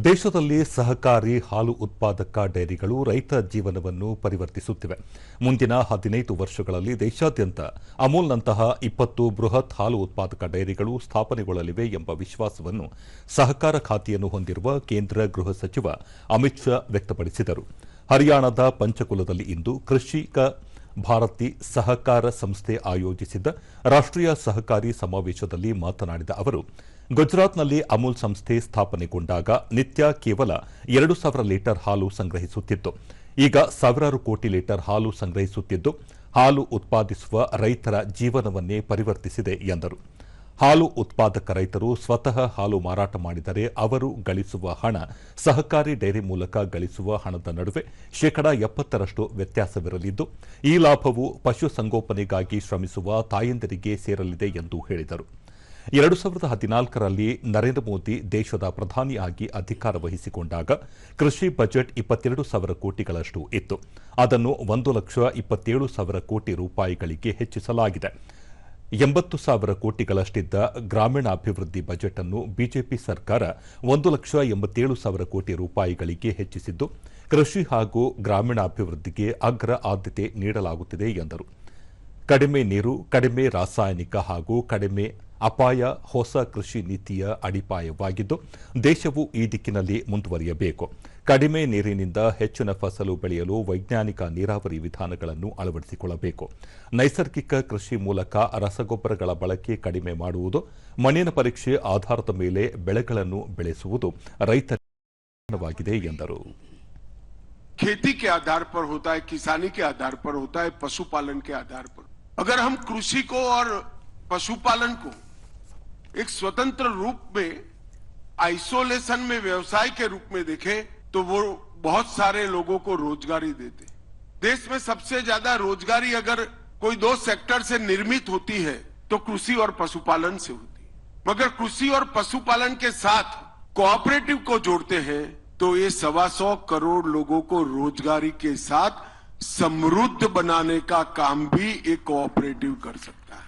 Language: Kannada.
ದೇಶದಲ್ಲಿ ಸಹಕಾರಿ ಹಾಲು ಉತ್ಪಾದಕ ಡೈರಿಗಳು ರೈತ ಜೀವನವನ್ನು ಪರಿವರ್ತಿಸುತ್ತಿವೆ. ಮುಂದಿನ 15 ವರ್ಷಗಳಲ್ಲಿ ದೇಶಾದ್ಯಂತ ಅಮೂಲ್ನಂತಹ 20 ಬೃಹತ್ ಹಾಲು ಉತ್ಪಾದಕ ಡೈರಿಗಳು ಸ್ಥಾಪನೆಗೊಳ್ಳಲಿವೆ ಎಂಬ ವಿಶ್ವಾಸವನ್ನು ಸಹಕಾರ ಖಾತೆಯನ್ನು ಹೊಂದಿರುವ ಕೇಂದ್ರ ಗೃಹ ಸಚಿವ ಅಮಿತ್ ಶಾ ವ್ಯಕ್ತಪಡಿಸಿದರು. ಹರಿಯಾಣದ ಪಂಚಕುಲದಲ್ಲಿ ಇಂದು ಕೃಷಿಕ ಭಾರತಿ ಸಹಕಾರ ಸಂಸ್ಥೆ ಆಯೋಜಿಸಿದ್ದ ರಾಷ್ಟ್ರೀಯ ಸಹಕಾರಿ ಸಮಾವೇಶದಲ್ಲಿ ಮಾತನಾಡಿದ ಅವರು, ಗುಜರಾತ್ನಲ್ಲಿ ಅಮೂಲ್ ಸಂಸ್ಥೆ ಸ್ಥಾಪನೆಗೊಂಡಾಗ ನಿತ್ಯ ಕೇವಲ 2,000 ಲೀಟರ್ ಹಾಲು ಸಂಗ್ರಹಿಸುತ್ತಿತ್ತು. ಈಗ ಸಾವಿರಾರು ಕೋಟಿ ಲೀಟರ್ ಹಾಲು ಸಂಗ್ರಹಿಸುತ್ತಿದ್ದು, ಹಾಲು ಉತ್ಪಾದಿಸುವ ರೈತರ ಜೀವನವನ್ನೇ ಪರಿವರ್ತಿಸಿದೆ ಎಂದರು. ಹಾಲು ಉತ್ಪಾದಕ ರೈತರು ಸ್ವತಃ ಹಾಲು ಮಾರಾಟ ಮಾಡಿದರೆ ಅವರು ಗಳಿಸುವ ಹಣ ಸಹಕಾರಿ ಡೈರಿ ಮೂಲಕ ಗಳಿಸುವ ಹಣದ ನಡುವೆ 70% ವ್ಯತ್ಯಾಸವಿರಲಿದ್ದು, ಈ ಲಾಭವು ಪಶುಸಂಗೋಪನೆಗಾಗಿ ಶ್ರಮಿಸುವ ತಾಯಂದಿರಿಗೆ ಸೇರಲಿದೆ ಎಂದು ಹೇಳಿದರು. 2014ರಲ್ಲಿ ನರೇಂದ್ರ ಮೋದಿ ದೇಶದ ಪ್ರಧಾನಿಯಾಗಿ ಅಧಿಕಾರ ವಹಿಸಿಕೊಂಡಾಗ ಕೃಷಿ ಬಜೆಟ್ 22,000 ಕೋಟಿಗಳಷ್ಟು ಇತ್ತು. ಅದನ್ನು 1,27,000 ಕೋಟಿ ರೂಪಾಯಿಗಳಿಗೆ ಹೆಚ್ಚಿಸಲಾಗಿದೆ. 80,000 ಕೋಟಿಗಳಷ್ಟಿದ್ದ ಗ್ರಾಮೀಣಾಭಿವೃದ್ಧಿ ಬಜೆಟ್ ಅನ್ನು ಬಿಜೆಪಿ ಸರ್ಕಾರ 1,87,000 ಕೋಟಿ ರೂಪಾಯಿಗಳಿಗೆ ಹೆಚ್ಚಿಸಿದ್ದು, ಕೃಷಿ ಹಾಗೂ ಗ್ರಾಮೀಣಾಭಿವೃದ್ಧಿಗೆ ಅಗ್ರ ಆದ್ಯತೆ ನೀಡಲಾಗುತ್ತಿದೆ ಎಂದರು. ಕಡಿಮೆ ನೀರು, ಕಡಿಮೆ ರಾಸಾಯನಿಕ ಹಾಗೂ ಕಡಿಮೆ ಅಪಾಯ ಹೊಸ ಕೃಷಿ ನೀತಿಯ ಅಡಿಪಾಯವಾಗಿದ್ದು, ದೇಶವು ಈ ದಿಕ್ಕಿನಲ್ಲಿ ಮುಂದುವರಿಯಬೇಕು. ಕಡಿಮೆ ನೀರಿನಿಂದ ಹೆಚ್ಚಿನ ಫಸಲು ಬೆಳೆಯಲು ವೈಜ್ಞಾನಿಕ ನೀರಾವರಿ ವಿಧಾನಗಳನ್ನು ಅಳವಡಿಸಿಕೊಳ್ಳಬೇಕು. ನೈಸರ್ಗಿಕ ಕೃಷಿ ಮೂಲಕ ರಸಗೊಬ್ಬರಗಳ ಬಳಕೆ ಕಡಿಮೆ ಮಾಡುವುದು, ಮಣ್ಣಿನ ಪರೀಕ್ಷೆ ಆಧಾರದ ಮೇಲೆ ಬೆಳೆಗಳನ್ನು ಬೆಳೆಸುವುದು ರೈತರಿಗೆ ಎಂದರು. खेती के आधार पर होता है, किसानी के आधार पर होता है, पशुपालन के आधार पर. अगर हम कृषि को और पशुपालन को एक स्वतंत्र रूप में आइसोलेशन में व्यवसाय के रूप में देखें तो वो बहुत सारे लोगों को रोजगारी देते. देश में सबसे ज्यादा रोजगारी अगर कोई दो सेक्टर से निर्मित होती है तो कृषि और पशुपालन से होती है. मगर कृषि और पशुपालन के साथ कोऑपरेटिव को जोड़ते हैं तो ये 125 करोड़ लोगों को रोजगारी के साथ समृद्ध बनाने का काम भी एक कोऑपरेटिव कर सकता है.